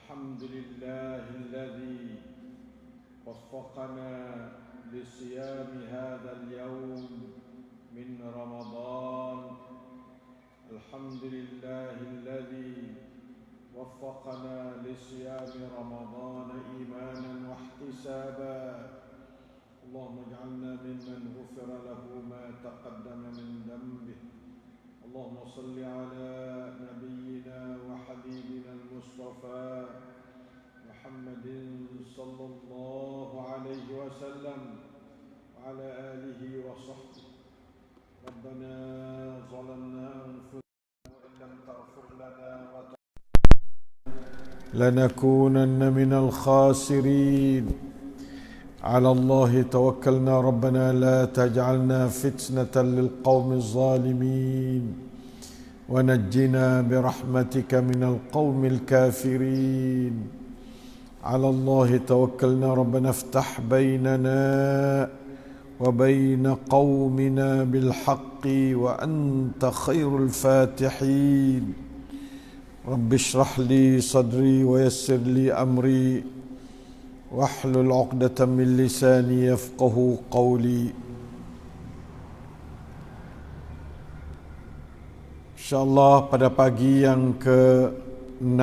الحمد لله الذي وفقنا لصيام هذا اليوم من رمضان. الحمد لله الذي وفقنا لصيام رمضان إيمانا واحتسابا. اللهم اجعلنا ممن غفر له ما تقدم من ذنبه. اللهم صل على نبينا وحبيبنا المصطفى محمد صلى الله عليه وسلم وعلى آله وصحبه. ربنا ظلمنا أنفسنا وإن لم تغفر لنا لنكونن من الخاسرين. على الله توكلنا ربنا لا تجعلنا فتنة للقوم الظالمين ونجنا برحمتك من القوم الكافرين. على الله توكلنا ربنا افتح بيننا وبين قومنا بالحق وأنت خير الفاتحين. رب اشرح لي صدري ويسر لي أمري واحلل عقدة من لساني يفقه قولي. InsyaAllah pada pagi yang ke-6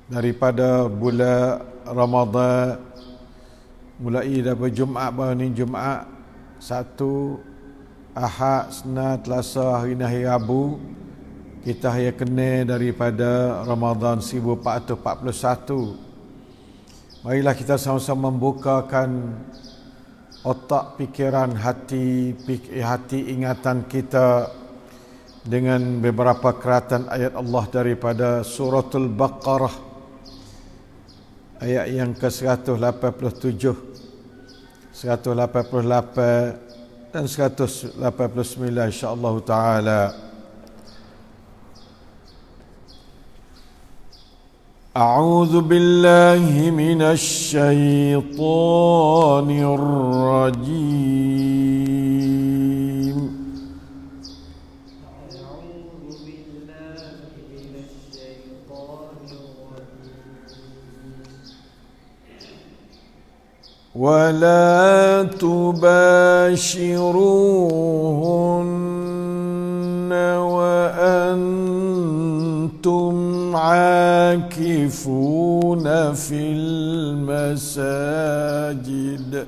daripada bulan Ramadan, mulai daripada Jumaat ni, Jumaat 1, Ahad, Isnin, Selasa, hari ni hari Rabu, kita hari kena daripada Ramadan 1441. Marilah kita sama-sama membukakan otak, fikiran, hati ingatan kita dengan beberapa keratan ayat Allah daripada suratul Baqarah ayat yang ke-187, 188 dan 189 insya-Allah taala. A'udzu billahi minasy syaithanir rajim. ولا تباشروهن وأنتم عاكفون في المساجد.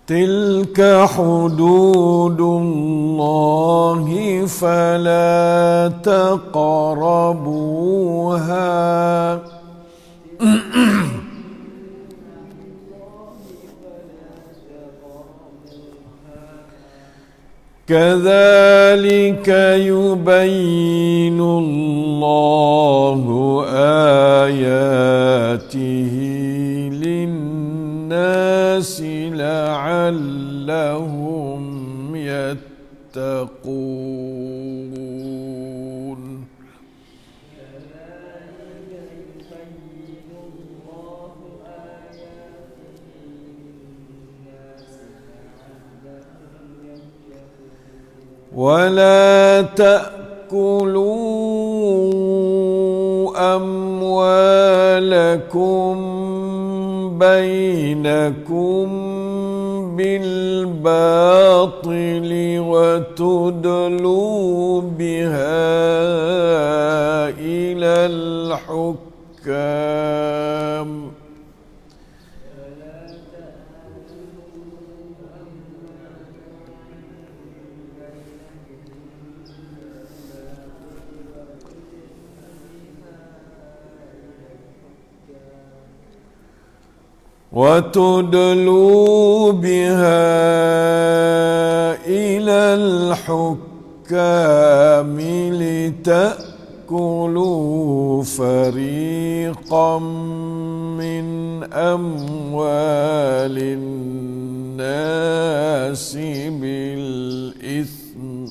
تلك حدود الله فلا تقربوها. كذلك يبين الله آياته للناس لعلهم يتقون. ولا تأكلوا أموالكم بينكم بالباطل وتدلوا بها إلى الحكام. وتدلوا بها إلى الحكام لتأكلوا فريقا من أموال الناس بالإثم.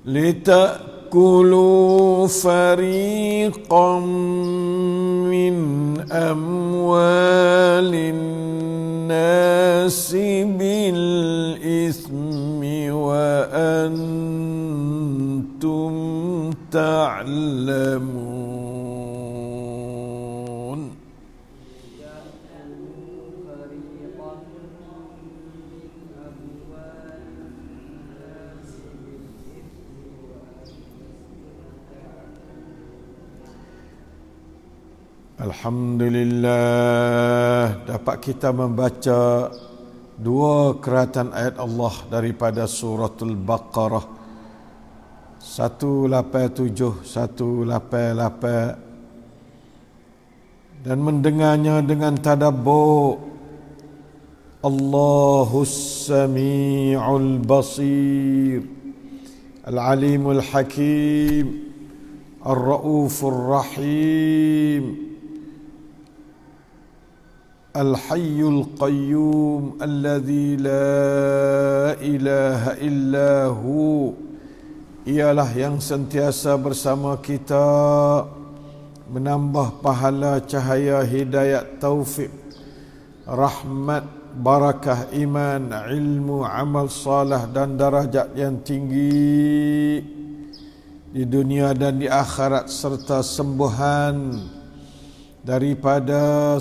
لتأكلوا فريقا من أموال الناس بالإثم وأنتم تعلمون. Alhamdulillah, dapat kita membaca dua keratan ayat Allah daripada suratul Baqarah 187, 188, dan mendengarnya dengan tadabbur. Allahus Sami'ul Basir, Al-Alimul Hakim, Ar-Ra'ufur Rahim, Al-Hayyul Qayyum, Alladhi la ilaha illahu. Ialah yang sentiasa bersama kita, menambah pahala, cahaya, hidayat, taufik, rahmat, barakah, iman, ilmu, amal salih dan darajat yang tinggi di dunia dan di akhirat, serta sembuhan daripada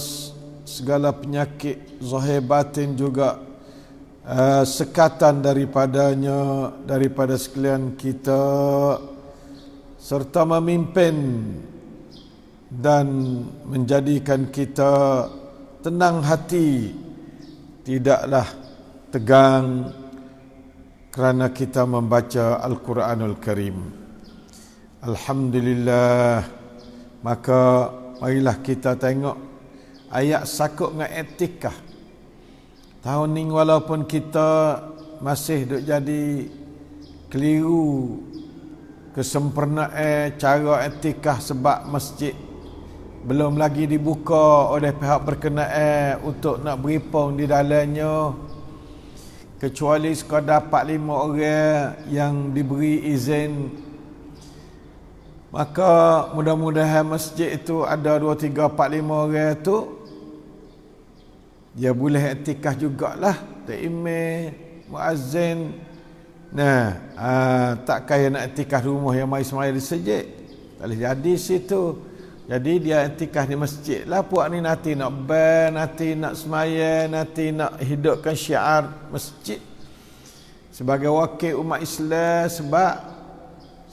segala penyakit zahir batin, juga sekatan daripadanya, daripada sekalian kita, serta memimpin dan menjadikan kita tenang hati, tidaklah tegang kerana kita membaca Al-Quranul Karim. Alhamdulillah. Maka marilah kita tengok ayat sakut dengan etikah. Tahun ni walaupun kita masih duk jadi keliru kesempurnaan cara etikah, sebab masjid belum lagi dibuka oleh pihak berkenaan untuk nak beripung di dalamnya, kecuali sekadar 4-5 orang yang diberi izin. Maka mudah-mudahan masjid itu ada 2, 3, 4, 5 orang tu dia boleh iktikaf jugalah, tak imam, muazzin. Tak kaya nak iktikaf rumah yang mai semaya di masjid, tak boleh jadi situ. Jadi dia iktikaf di masjid lah. Puak ni nanti nak band, nanti nak semaya, nanti nak hidupkan syiar masjid sebagai wakil umat Islam.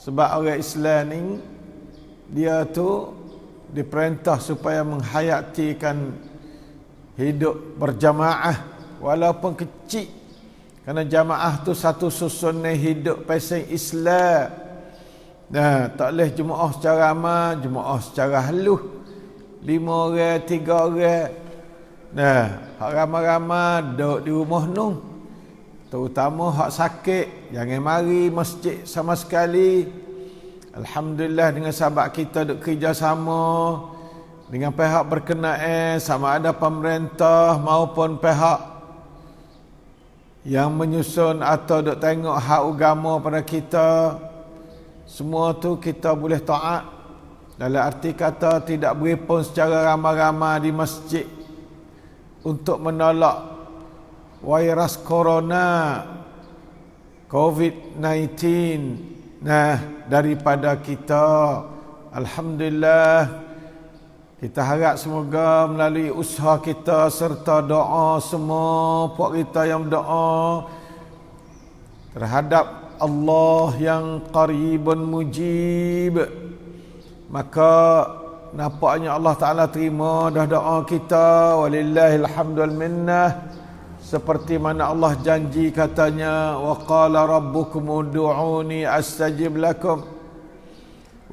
Sebab orang Islam ni dia tu diperintah supaya menghayatikan hidup berjamaah walaupun kecil, kerana jamaah tu satu susunan hidup pasal Islam. Tak boleh jemaah secara ramai, jemaah secara halus, 5 orang, 3 orang. Hak ramai-ramai duduk di rumah nu, terutama hak sakit, jangan mari masjid sama sekali. Alhamdulillah, dengan sahabat kita duk kerjasama dengan pihak berkenaan, sama ada pemerintah maupun pihak yang menyusun atau duk tengok hak agama pada kita. Semua tu kita boleh taat, dalam arti kata tidak beripun secara ramai-ramai di masjid untuk menolak virus corona COVID-19 daripada kita. Alhamdulillah, kita harap semoga melalui usaha kita serta doa semua puak kita yang berdoa terhadap Allah yang qaribun mujib, maka nampaknya Allah Ta'ala terima dah doa kita. Walillahil hamdu wal minnah. Seperti mana Allah janji, katanya, wa qala rabbukum ud'uni astajib lakum,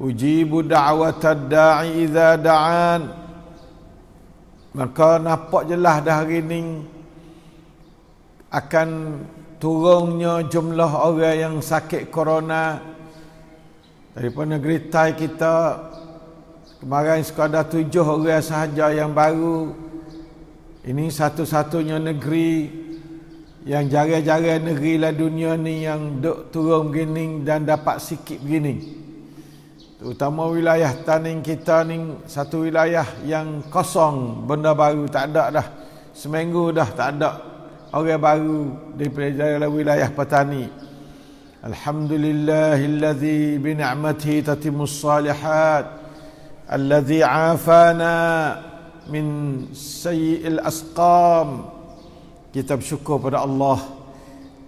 ujibu da'watad da'i idza da'an. Maka nampak jelas dah hari ni akan turunnya jumlah orang yang sakit corona daripada negeri Thai kita. Kemarin sekadar 7 orang sahaja yang baru. Ini satu-satunya negeri yang jari-jari negeri lah dunia ni yang duk turun begini dan dapat sikit begini. Terutama wilayah Taning kita ni satu wilayah yang kosong, benda baru tak ada dah. Seminggu dah tak ada orang baru daripada wilayah petani. Alhamdulillahilladzi bi ni'matihi tatimmus salihat, alladzi 'afana min sayyi'il asqam. Kita bersyukur pada Allah,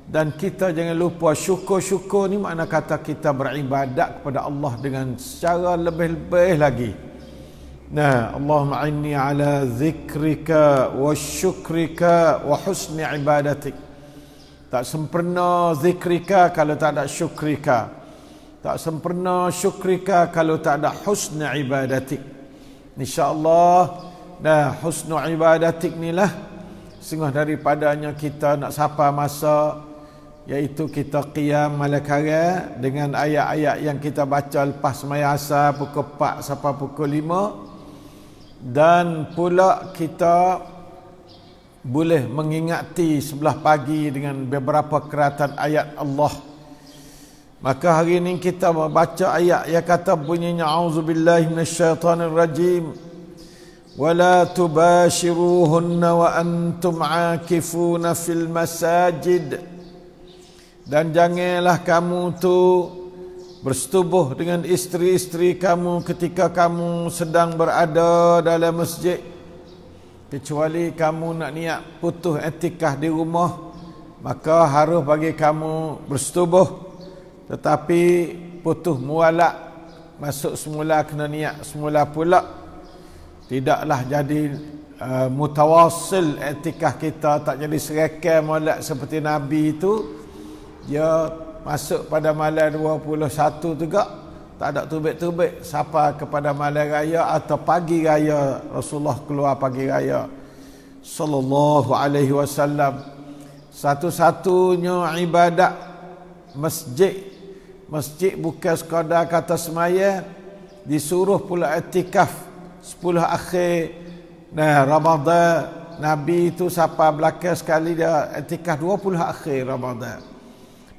dan kita jangan lupa syukur-syukur ni makna kata kita beribadat kepada Allah dengan secara lebih-lebih lagi. Nah, Allahumma inni ala zikrika wa syukrika wa husni ibadatik. Tak sempurna zikrika kalau tak ada syukrika. Tak sempurna syukrika kalau tak ada husni ibadatik. InsyaAllah, nah, husnu ibadatik ni lah setengah daripadanya kita nak sapa masa, iaitu kita qiyam malakara dengan ayat-ayat yang kita baca lepas sembahyang asar pukul 4 sampai pukul 5, dan pula kita boleh mengingati sebelah pagi dengan beberapa keratan ayat Allah. Maka hari ini kita membaca ayat yang kata bunyinya auzubillahi minasyaitanirrajim. وَلَا تُبَاشِرُوهُنَّ وَأَنْتُمْ عَاكِفُونَ فِي الْمَسَاجِدِ. Dan janganlah kamu tu bersetubuh dengan isteri-isteri kamu ketika kamu sedang berada dalam masjid, kecuali kamu nak niat putus etikah di rumah, maka harus bagi kamu bersetubuh. Tetapi putus mualak, masuk semula kena niat semula pula. Tidaklah jadi mutawassil etikah kita, tak jadi serekai molek seperti Nabi itu. Dia masuk pada malam 21 juga, tak ada tubik-tubik sapa kepada malam raya atau pagi raya. Rasulullah keluar pagi raya sallallahu alaihi wasallam. Satu-satunya ibadat masjid bukan sekadar kata semaya, disuruh pula etikaf 10 akhir Ramadan. Nabi itu siapa belakang sekali dia etikaf 20 akhir Ramadan.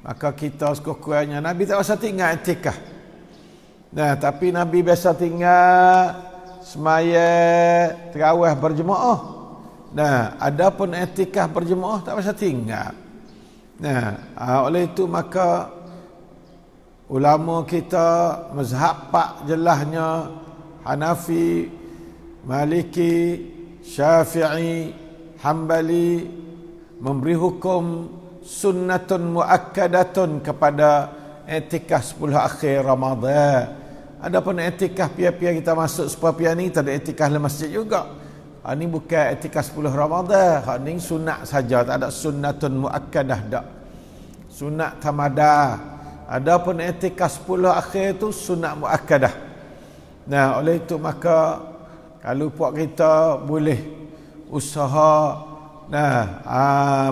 Maka kita sekurang-kurangnya Nabi tak usah tinggal etikaf. Tapi Nabi biasa tinggal semaya tarawih berjemaah. Adapun etikaf berjemaah tak usah tinggal. Oleh itu maka ulama kita mazhab pak jelasnya Hanafi, Maliki, Syafi'i, Hambali memberi hukum sunnatun muakkadatun kepada etikaf 10 akhir Ramadan. Adapun etikaf pia-pia kita masuk sepapia ni tak ada etikaf dalam masjid juga. Ini bukan etikaf 10 Ramadan, ini sunat saja, tak ada sunnatun muakkadah dak. Sunat tamada. Adapun etikaf 10 akhir tu sunat muakkadah. Oleh itu maka kalau puak kita boleh usaha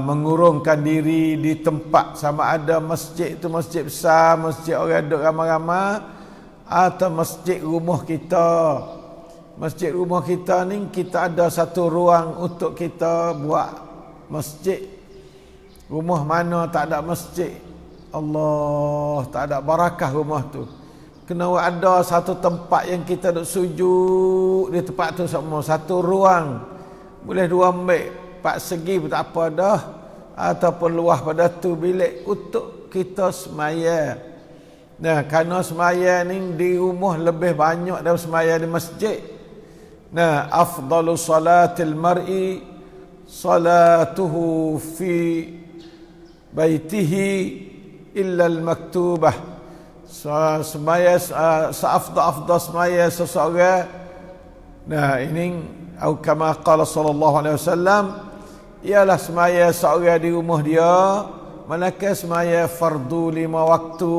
mengurungkan diri di tempat, sama ada masjid itu masjid besar, masjid orang duduk ramai-ramai, atau masjid rumah kita. Masjid rumah kita ni kita ada satu ruang untuk kita buat masjid. Rumah mana tak ada masjid, Allah, tak ada barakah rumah tu. Kena ada satu tempat yang kita duk sujud di tempat tu semua, satu ruang. Boleh 2 bilik, 4 segi pun tak apa dah, ataupun luah pada tu bilik untuk kita semaya. Kerana semaya ni di rumah lebih banyak daripada semaya di masjid. Afdalu salatil mar'i salatuhu fi baitihi illa al-maktubah. Semaya seafdal semaya seseorang, ini atau kama qala sallallahu alaihi wasallam, ialah semaya seorang di rumah dia, manakah semaya fardu 5 waktu,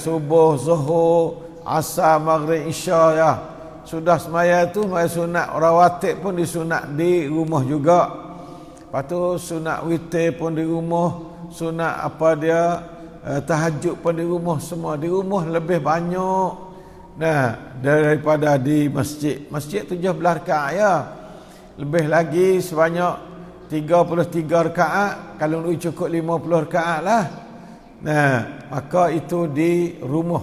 subuh, zuhur, asar, maghrib, isya ya. Sudah semaya tu semaya sunat rawatib pun disunat di rumah juga. Lepas tu sunat witir pun di rumah, sunat apa dia tahajud pun di rumah, semua di rumah lebih banyak daripada di masjid. Masjid 17 rakaat ya. Lebih lagi sebanyak 33 rakaat, kalau nak cukup 50 rakaat lah. Nah, maka itu di rumah.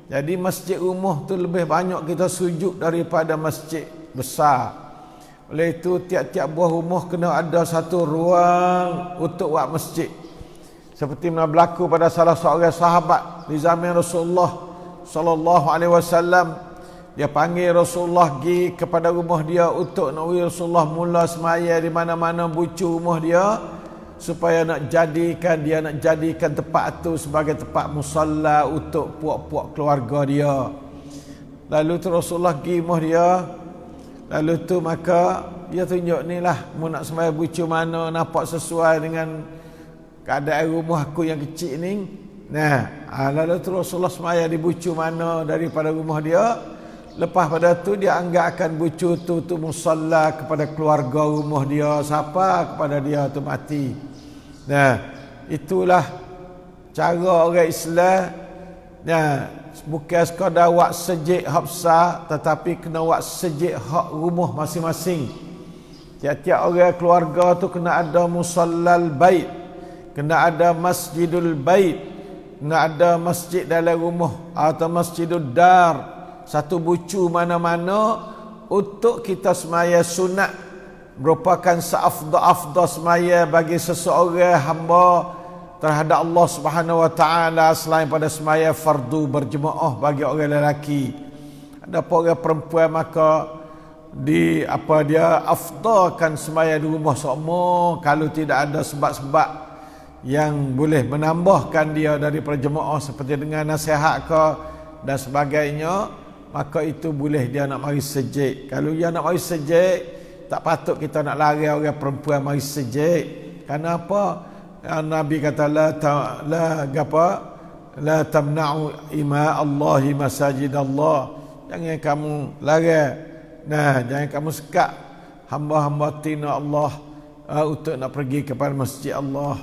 Jadi masjid rumah tu lebih banyak kita sujud daripada masjid besar. Oleh itu tiap-tiap buah rumah kena ada satu ruang untuk buat masjid. Seperti mana berlaku pada salah seorang sahabat di zaman Rasulullah sallallahu alaihi wasallam. Dia panggil Rasulullah pergi kepada rumah dia untuk nak Rasulullah mula semaya di mana-mana bucu rumah dia, supaya nak jadikan tempat itu sebagai tempat musalla untuk puak-puak keluarga dia. Lalu tu Rasulullah pergi rumah dia. Lalu tu maka dia tunjuk ni lah, mu nak semaya bucu mana nampak sesuai dengan keadaan rumah aku yang kecil ni. Nah, lalu tu Rasulullah semaya di bucu mana daripada rumah dia. Lepas pada tu dia anggarkan bucu tu musalla kepada keluarga rumah dia, siapa kepada dia tu mati. Nah, itulah cara orang Islam. Nah, bukan sekadar buat sejid hak besar, tetapi kena buat sejid hak rumah masing-masing. Tiap-tiap orang keluarga tu kena ada musallal bait, kena ada masjidul bait, kena ada masjid dalam rumah atau masjidul dar. Satu bucu mana-mana untuk kita semaya sunat, merupakan seafdal-afdal semaya bagi seseorang hamba terhadap Allah Subhanahu wa taala selain pada semaya fardu berjemaah bagi orang lelaki. Ada orang perempuan maka dia afdalkan semaya di rumah semua kalau tidak ada sebab-sebab yang boleh menambahkan dia daripada jemaah seperti dengan nasihat ke dan sebagainya. Maka itu boleh dia nak mari sejid. Kalau dia nak mari sejid, tak patut kita nak lari orang perempuan mari sejid. Kenapa? Nabi kata la tamna'u ima Allahi masajid Allah. Jangan kamu lari. Nah, jangan kamu sekat hamba-hamba tina Allah untuk nak pergi kepada masjid Allah.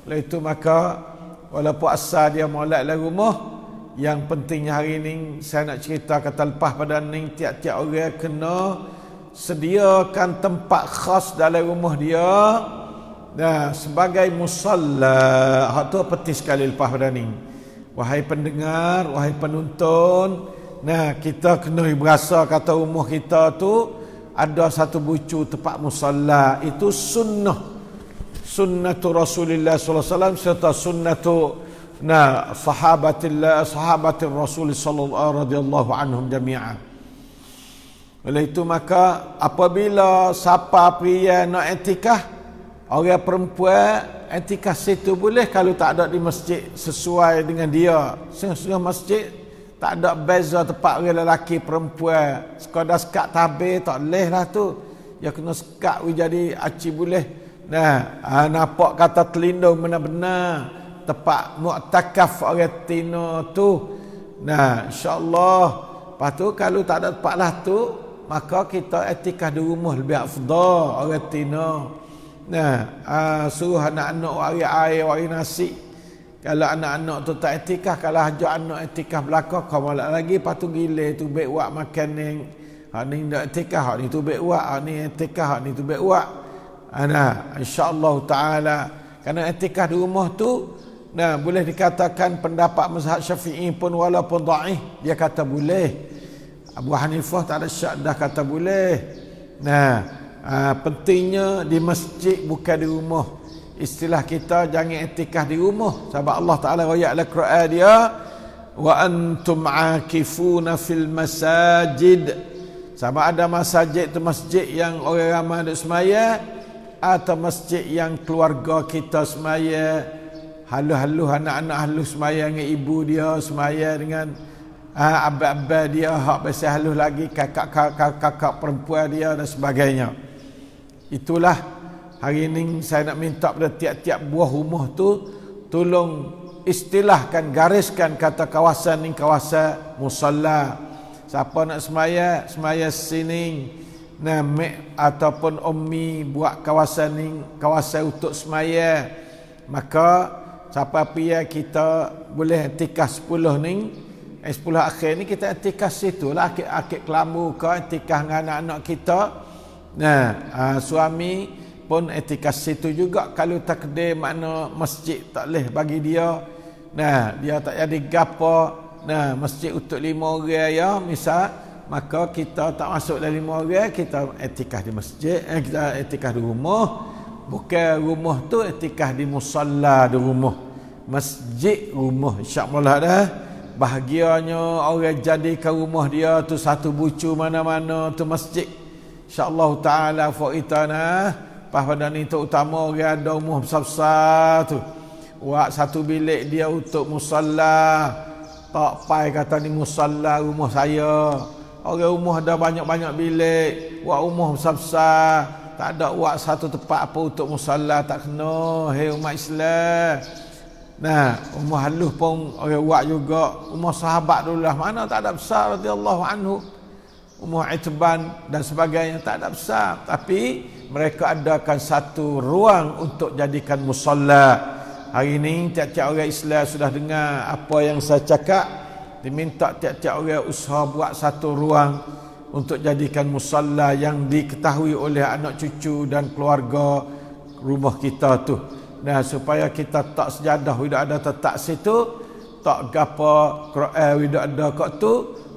Oleh itu maka walaupun asal dia molek dalam rumah, yang pentingnya hari ini saya nak cerita kata lepas pada ni tiap-tiap orang kena sediakan tempat khas dalam rumah dia. Nah, sebagai musalla. Hak tu penting sekali lepas pada ni. Wahai pendengar, wahai penonton, nah kita kena berasa kata rumah kita tu ada satu bucu tempat musalla. Itu sunnatu Rasulullah sallallahu alaihi wasallam serta sunnatu sahabatir Rasul sallallahu radhiyallahu anhum jami'an. Oleh itu maka apabila siapa pria nak iktikaf, orang perempuan iktikaf situ boleh kalau tak ada di masjid sesuai dengan dia. Setengah masjid tak ada beza tempat orang lelaki perempuan. Sekadar sekat tabir tak boleh lah tu. Ya kena sekat jadi aci boleh. Nah, nampak kata terlindung benar-benar tempat mu'takaf orang tino tu. Nah, insya-Allah. Lepas tu kalau tak ada tempat lah tu, maka kita iktikaf di rumah lebih afdal orang tino. Nah, suruh anak-anak wari air, wari nasi. Kalau anak-anak tu tak iktikaf, kalau ajak anak iktikaf belakang, kau malah lagi, lepas tu gila tu baik buat makan ni. Hak ni tak iktikaf, hak ni tu baik buat, hak ni iktikaf, hak ni tu baik buat. Nah, insya-Allah taala. Kerana iktikaf di rumah tu, nah, boleh dikatakan pendapat mazhab Syafi'i pun walaupun dhaif, dia kata boleh. Abu Hanifah tak ada syak dah kata boleh. Nah, pentingnya di masjid bukan di rumah. Istilah kita jangan iktikaf di rumah. Sebab Allah Taala ayat al-Quran dia, wa antum akifuna fil masajid. Sama ada masjid tu masjid yang orang ramai duk semaya atau masjid yang keluarga kita semaya. Halu-halu anak-anak halus semaya dengan ibu dia, semaya dengan abang-abang dia, hak biasa halus lagi kakak perempuan dia dan sebagainya. Itulah hari ini saya nak minta pada tiap-tiap buah rumah tu tolong istilahkan, gariskan kata kawasan ni kawasan musalla. Siapa nak semaya sini. Nah, mek ataupun ummi buat kawasan ni kawasan untuk semaya. Maka siapa pia kita boleh iktikaf 10 ni, 10 akhir ni kita iktikaf situ lah, akik kelambu ke iktikaf dengan anak-anak kita. Nah, suami pun etikaf situ juga. Kalau takdir makna masjid tak boleh bagi dia, nah dia tak jadi gapo, nah masjid untuk 5 orang ya misal, maka kita tak masuk dalam 5 orang, kita etikaf di masjid, kita etikaf di rumah. Bukan rumah tu etikaf di musalla di rumah, masjid rumah, insya-Allah dah. Bahagianya orang jadikan rumah dia tu satu bucu mana-mana tu masjid, insya-Allah taala faitana. Pada ni terutama orang ada rumah besar-besar tu, buat satu bilik dia untuk musalla. Tak pai kata ni musalla rumah saya. Orang rumah ada banyak-banyak bilik, buat rumah besar-besar, tak ada buat satu tempat apa untuk musalla, tak kena. Hei umat Islam. Nah, rumah halus pun orang buat juga. Rumah sahabat dulu lah, mana tak ada besar radhiyallahu anhu. Rumah Itban dan sebagainya tak ada besar, tapi mereka adakan satu ruang untuk jadikan musalla. Hari ini tiap-tiap orang Islam sudah dengar apa yang saya cakap. Diminta tiap-tiap orang usaha buat satu ruang untuk jadikan musalla yang diketahui oleh anak cucu dan keluarga rumah kita tu. Nah, supaya kita tak sejadah tidak ada tetap situ, tak gapo Quran tidak ada kat tu,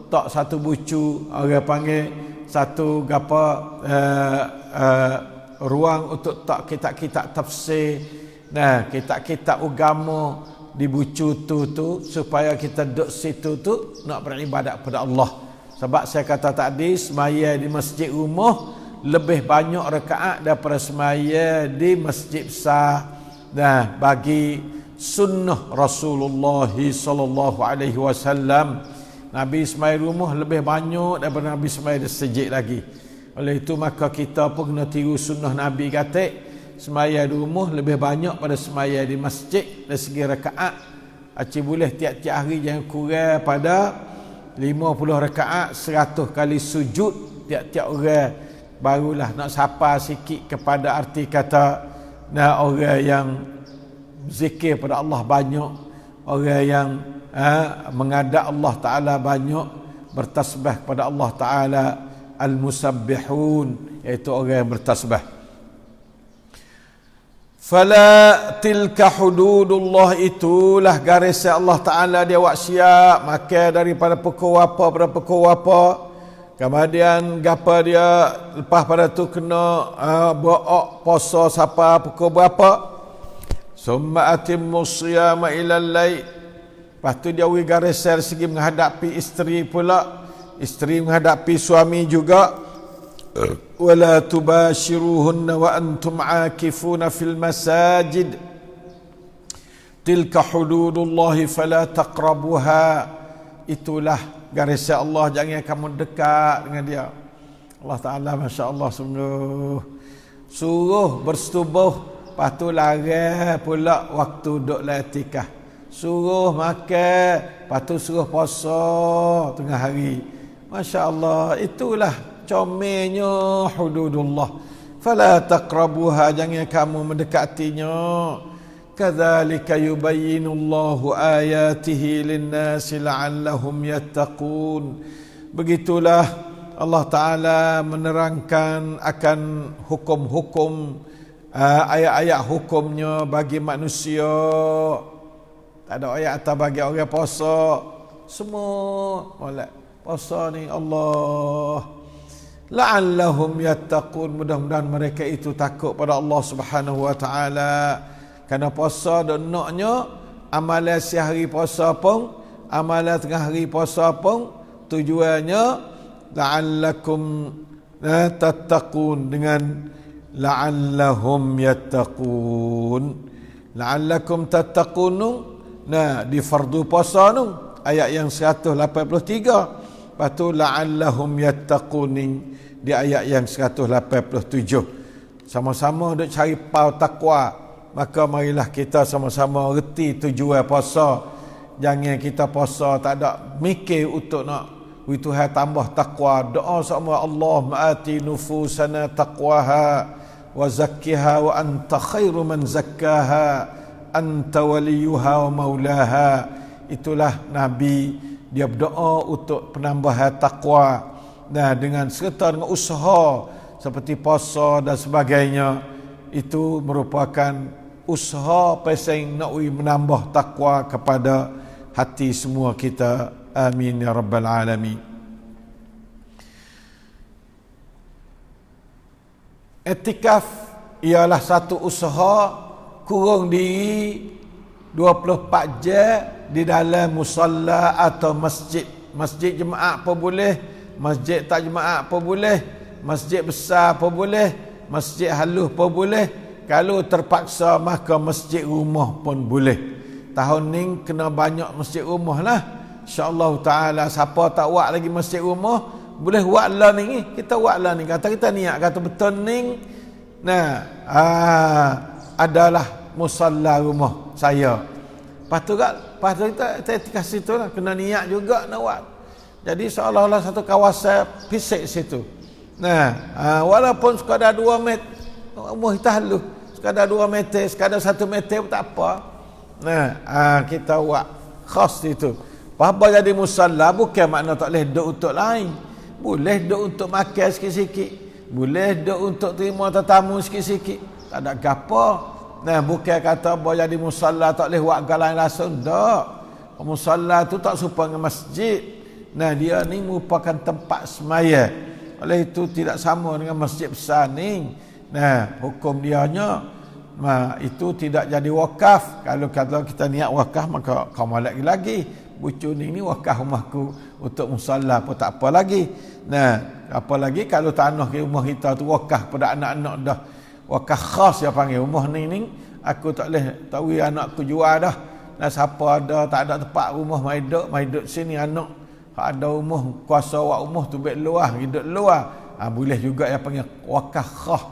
tak satu bucu orang panggil satu gapo ruang untuk tak kitab-kitab tafsir. Nah, kitab-kitab agama di bucu tu supaya kita duduk situ tu nak beribadat kepada Allah. Sebab saya kata tadi semaya di masjid rumah lebih banyak rakaat daripada semaya di masjid besar. Nah, bagi sunnah Rasulullah sallallahu alaihi wasallam, Nabi semaya rumah lebih banyak daripada Nabi semaya di masjid lagi. Oleh itu maka kita pun kena tiru sunnah Nabi kata semaya di rumah lebih banyak pada semaya di masjid dari segi rakaat. Acik boleh tiap-tiap hari jangan kurang pada 50 rakaat, 100 kali sujud tiap-tiap orang. Barulah nak sapa sikit kepada arti kata, nah orang yang zikir pada Allah banyak, orang yang mengadap Allah Ta'ala banyak, bertasbih kepada Allah Ta'ala, al-musabbihun, iaitu orang yang bertasbih. Fala tilka hududullah, itulah garis Allah Ta'ala dia buat siap, maka daripada pukul apa pada pukul apa. Kemudian gapa dia lepas pada tu kena buat puasa siapa pukul berapa. Summa atimmu siyama ilal lail. Lepas tu dia bagi garis dari segi menghadapi isteri pula. Isteri menghadapi suami juga. Wala tubashiruhunna wa antum aakifuna fil masajid. Tilka hududullahi fala taqrabuha. Itulah garis Allah, jangan kamu dekat dengan dia. Allah Ta'ala Masya Allah sungguh suruh bersetubuh, lepas tu larang pula waktu duduk latikah. Suruh makan, lepas tu suruh puasa tengah hari. Masya Allah, itulah comelnya hududullah. Fala taqrabuha, jangan kamu mendekatinya. Kadzalika yubayyinullahu ayatihi lin-nasi la'allahum yattaqun. Begitulah Allah Ta'ala menerangkan akan hukum-hukum, ayat-ayat hukumnya bagi manusia. Tak ada ayat atas bagi orang puasa. Semua molek puasa ni Allah. La'allahum yattaqun, mudah-mudahan mereka itu takut pada Allah Subhanahu wa Ta'ala. Kerana puasa dan naknya amalan sehari puasa pun, amalan tengah hari puasa pun tujuannya la'allakum tattaqun, dengan la'allahum yattaqun. La'allakum tattaqun, nah di fardu puasa tu ayat yang 183. Lepas tu la'allahum yattaqun di ayat yang 187. Sama-sama duk cari pau takwa. Maka marilah kita sama-sama reti tujuan puasa. Jangan kita puasa tak ada mikir untuk nak Tuhan tambah takwa. Doa sama Allah, ma'ati nufusana taqwaha wa zakkiha wa anta khairu man zakkaha anta waliyuha wa maulaha. Itulah Nabi, dia berdoa untuk penambahan takwa. Nah, dengan serta dengan usaha seperti puasa dan sebagainya. itu merupakan usaha peseng nak menambah takwa kepada hati semua kita. Amin ya rabbal alamin. Etikaf ialah satu usaha kurung diri 24 jam di dalam musalla atau masjid. Masjid jemaah pun boleh, masjid tak jemaah pun boleh, masjid besar pun boleh, masjid halus pun boleh. Kalau terpaksa maka masjid rumah pun boleh. Tahun ni kena banyak masjid rumah lah. InsyaAllah ta'ala siapa tak buat lagi masjid rumah, boleh buat lah ni. Kita buat lah ni. Kata kita niat, kata betul ni. Nah, adalah musalla rumah saya. Lepas tu kita etikaf situ lah. Kena niat juga nak buat. Jadi seolah-olah satu kawasan fisik situ. Nah, walaupun sekadar 2 meter, rumah kita halus. Sekadar 2 meter, sekadar 1 meter pun tak apa. Nah, kita buat khas itu. Apa jadi musalla bukan makna tak boleh duduk untuk lain. Boleh duduk untuk makan sikit-sikit. Boleh duduk untuk terima tetamu sikit-sikit. Tak ada gapo. Nah, bukan kata apa jadi musalla tak boleh buat galan langsung. Tak. Musalla tu tak serupa dengan masjid. Nah, dia ni merupakan tempat semaya. Oleh itu tidak sama dengan masjid besar ni. Nah, hukum dianya itu tidak jadi wakaf. Kalau kita niat wakaf maka kau malak lagi. Bucu ni wakaf rumahku untuk musalla pun tak apa lagi. Nah, apa lagi kalau tanah ke rumah kita tu wakaf pada anak-anak dah. Wakaf khas dia panggil rumah ni aku tak boleh tahu anakku jual dah. Nah, siapa ada tak ada tempat rumah mai duduk sini anak. Ada rumah kuasa awak rumah tu baik luar, hidup luar. Boleh juga yang panggil wakaf khas.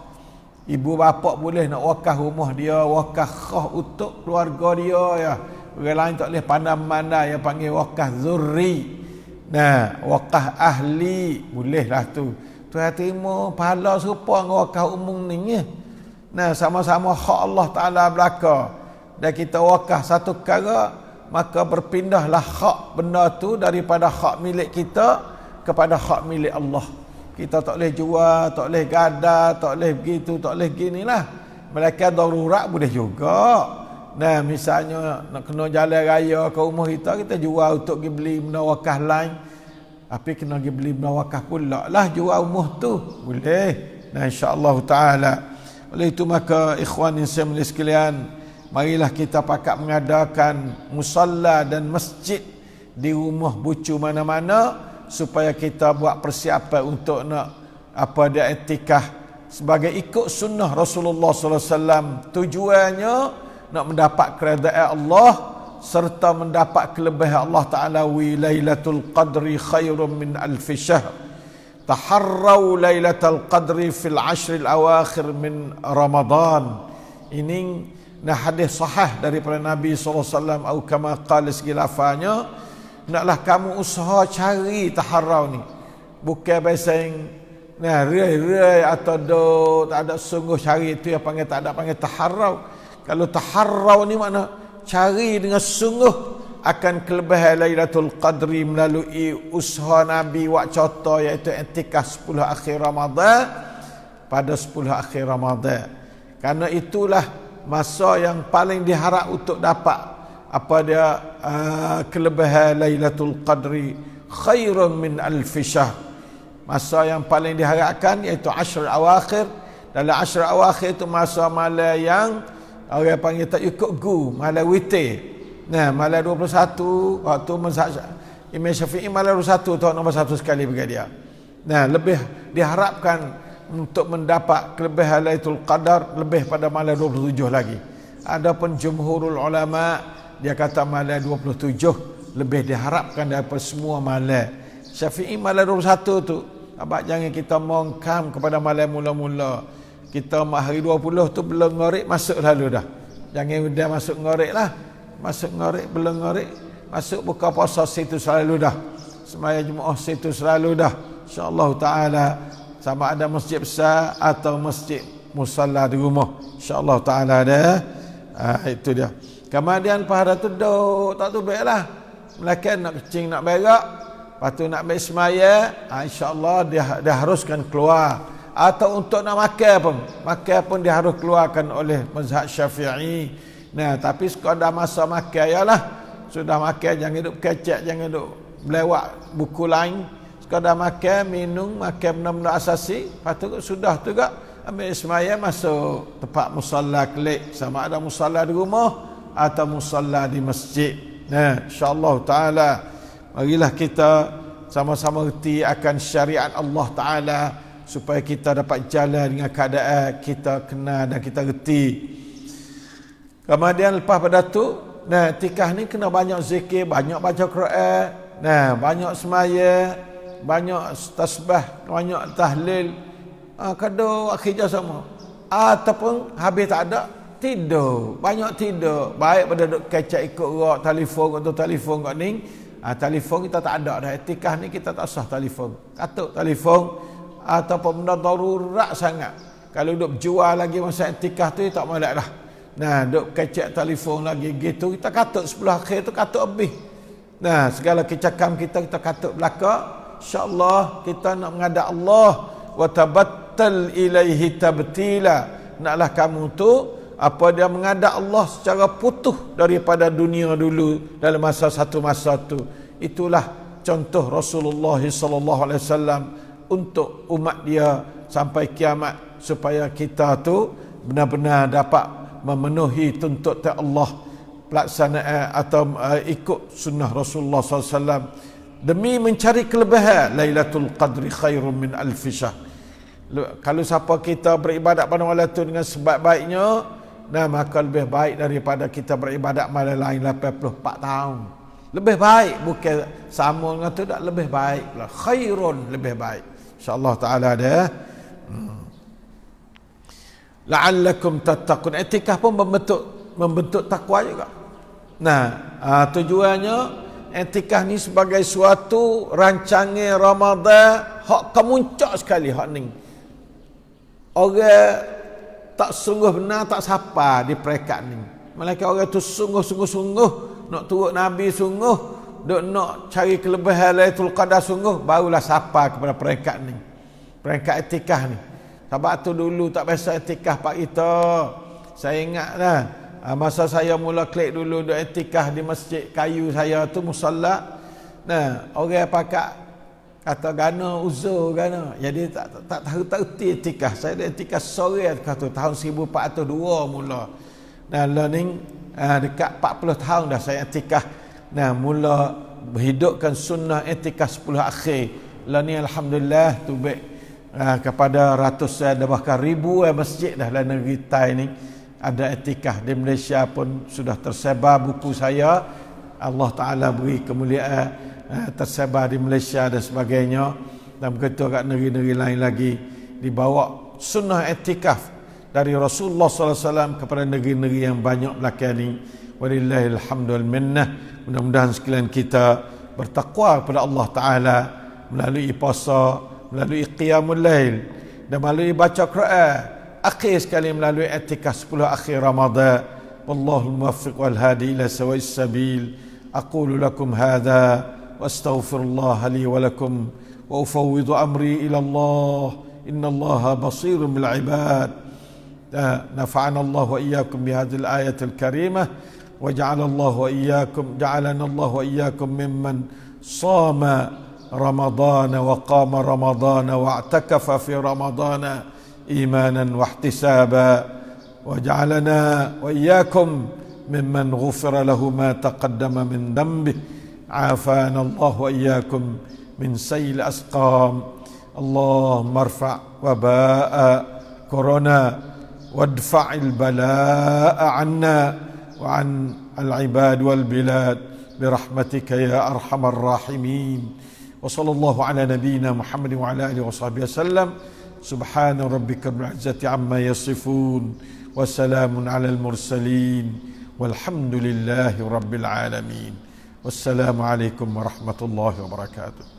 Ibu bapa boleh nak wakaf rumah dia, wakaf khas untuk keluarga dia ya. Orang lain tak boleh pandai-pandai yang panggil wakaf zurri. Nah, wakaf ahli boleh lah tu. Tuhan terima pahala serupa dengan wakaf umum ni ya. Nah, sama-sama hak Allah Ta'ala belaka. Dan kita wakaf satu perkara, maka berpindahlah hak benda tu daripada hak milik kita kepada hak milik Allah. Kita tak boleh jual, tak boleh gada, tak boleh begitu, tak boleh ginilah. Mereka darurat boleh juga. Nah, misalnya nak kena jalan raya ke rumah kita jual untuk pergi beli benda wakaf lain. Tapi kena pergi beli benda wakaf pula lah jual rumah tu. Boleh. Nah, insya-Allah Ta'ala. Oleh itu maka ikhwan Islam sekalian, marilah kita pakat mengadakan musalla dan masjid di rumah bucu mana-mana supaya kita buat persiapan untuk nak dia etikaf sebagai ikut sunnah Rasulullah sallallahu alaihi wasallam. Tujuannya nak mendapat keredaan Allah serta mendapat kelebihan Allah Ta'ala. Wi lailatul qadri khairum min alf syahr. Taharrau lailatul qadri fil ashril awakhir min Ramadan. Ini hadis sahih daripada Nabi SAW atau kama qala segilafanya, naklah kamu usaha cari taharrau ni. Bukan basing rai atau tak ada sungguh cari, itu yang panggil tak ada panggil taharrau. Kalau taharrau ni makna cari dengan sungguh akan kelebihan Lailatul Qadri melalui usaha Nabi buat contoh iaitu i'tikaf 10 akhir Ramadan pada 10 akhir Ramadan. Karena itulah masa yang paling diharap untuk dapat kelebihan Lailatul Qadri khairun min alf syahr. Masa yang paling diharapkan iaitu ashr awakhir. Dalam ashr awakhir itu masa malam yang orang panggil tak ikut gu, malam witir. Nah, malam 21 waktu Imam Syafi'i malam 21 tahun nombor 1 sekali bagi dia. Nah, lebih diharapkan untuk mendapat kelebihan Lailatul Qadar lebih pada malam 27 lagi. Adapun jumhurul ulama dia kata malam 27 lebih diharapkan daripada semua malam. Syafi'i malam 21 tu. Abang jangan kita mongkam kepada malam mula-mula. Kita hari 20 tu belum ngorek masuk lalu dah. Jangan dah masuk ngorek lah. Masuk ngorek belum ngorek, masuk buka puasa situ selalu dah. Semaya Jumaat situ selalu dah. Insya-Allah Taala sama ada masjid besar atau masjid musalla di rumah. Insya-Allah Taala dah. Itu dia. Kemudian pada tu tak tu baiklah. Melainkan nak kecing nak berak, lepas tu nak baik semaya, insya-Allah dia haruskan keluar atau untuk nak makan pun dia harus keluarkan oleh mazhab Syafi'i. Nah, tapi sekadar masa makan ialah sudah makan, jangan duk kecek, jangan duk melewat buku lain. Sekadar makan, minum, makan benda-benda asasi, lepas tu sudah tu gak ambil sembahyang masuk tempat musalla kelik, sama ada musalla di rumah atau musalla di masjid. Nah, insya-Allah taala marilah kita sama-sama reti akan syariat Allah taala supaya kita dapat jalan dengan keadaan kita kenal dan kita reti. Kemudian lepas pada tu, nah, iktikaf ni kena banyak zikir, banyak baca Quran, nah, banyak sembahyang, banyak tasbih, banyak tahlil. Kadang akhirnya sama. Ataupun habis tak ada, tidur. Banyak tidur. Baik pada duk kecek ikut rak telefon atau telefon kat ni. Telefon kita tak ada dah. Iktikaf ni kita tak usah telefon. Katuk telefon ataupun benda darurat sangat. Kalau duk jual lagi masa iktikaf tu tak molek dah. Nah, duk kecek telefon lagi gitu, kita katuk 10 akhir tu katuk habis. Nah, segala kecakam kita katuk belaka. InsyaAllah kita nak menghadap Allah. Wa tabattal ilaihi tabtila. Naklah kamu tu apa dia menghadap Allah secara putus daripada dunia dulu dalam satu masa tu. Itulah contoh Rasulullah sallallahu alaihi wasallam untuk umat dia sampai kiamat, supaya kita tu benar-benar dapat memenuhi tuntutan Allah, pelaksanaan atau ikut sunnah Rasulullah SAW demi mencari kelebihan. Lailatul Qadri khairun min alfi syahr. Kalau siapa kita beribadat pada malam itu dengan sebaik-baiknya, nah, maka lebih baik daripada kita beribadat malam lain 84 tahun. Lebih baik, bukan sama dengan tu, tak lebih baik lah. Khairun, lebih baik. InsyaAllah ta'ala dah. La'allakum tattaqun. Iktikaf pun membentuk takwa juga. Nah, tujuannya iktikaf ni sebagai suatu rancangan Ramadan hak kemuncak sekali hak ni. Orang tak sungguh benar tak sapa di peringkat ni. Malaikat orang tu sungguh-sungguh nak turut Nabi, sungguh duk nak cari kelebihan Lailatul Qadar, sungguh barulah sapa kepada peringkat ni. Peringkat iktikaf ni. Sebab tu dulu tak biasa iktikaf pak kita. Saya ingatlah masa saya mula klik dulu duk iktikaf di masjid kayu saya tu musalla. Nah, orang pakak kata gana uzur gana. Jadi tak erti iktikaf. Saya dah iktikaf sore kata tahun 1402 mula. Nah, learning dekat 40 tahun dah saya iktikaf. Nah, mula berhidupkan sunnah iktikaf 10 akhir. Lah ni alhamdulillah tu baik kepada ratusan bahkan ribuan masjid dah dalam negeri Thai ni ada iktikaf. Di Malaysia pun sudah tersebar buku saya. Allah Ta'ala beri kemuliaan tersebar di Malaysia dan sebagainya, dan begitu kat negeri-negeri lain lagi dibawa sunnah iktikaf dari Rasulullah SAW kepada negeri-negeri yang banyak belakang ni. Walillahil hamdu wal minnah. Mudah-mudahan sekalian kita bertakwa kepada Allah Ta'ala melalui puasa, melalui qiyamul lail dan melalui baca Quran, akhir sekali melalui iktikaf 10 akhir Ramadan. Wallahul muwaffiq wal hadi ila sawa'is sabil. Aqulu lakum hadha wa astaghfirullah li wa lakum wa ufawwidu amri ila Allah. Innallaha basirun bil ibad. نفعنا الله وإياكم بهذه الآية الكريمة وجعلنا الله وإياكم ممن صام رمضان وقام رمضان واعتكف في رمضان إيمانا واحتسابا وجعلنا وإياكم ممن غفر له ما تقدم من ذنبه عافانا الله وإياكم من سيء الأسقام اللهم ارفع وباء كورونا وادفع البلاء عنا وعن العباد والبلاد برحمتك يا أرحم الراحمين وصلى الله على نبينا محمد وعلى آله وصحبه وسلم سبحان ربك رب العزة عما يصفون وسلام على المرسلين والحمد لله رب العالمين والسلام عليكم ورحمة الله وبركاته.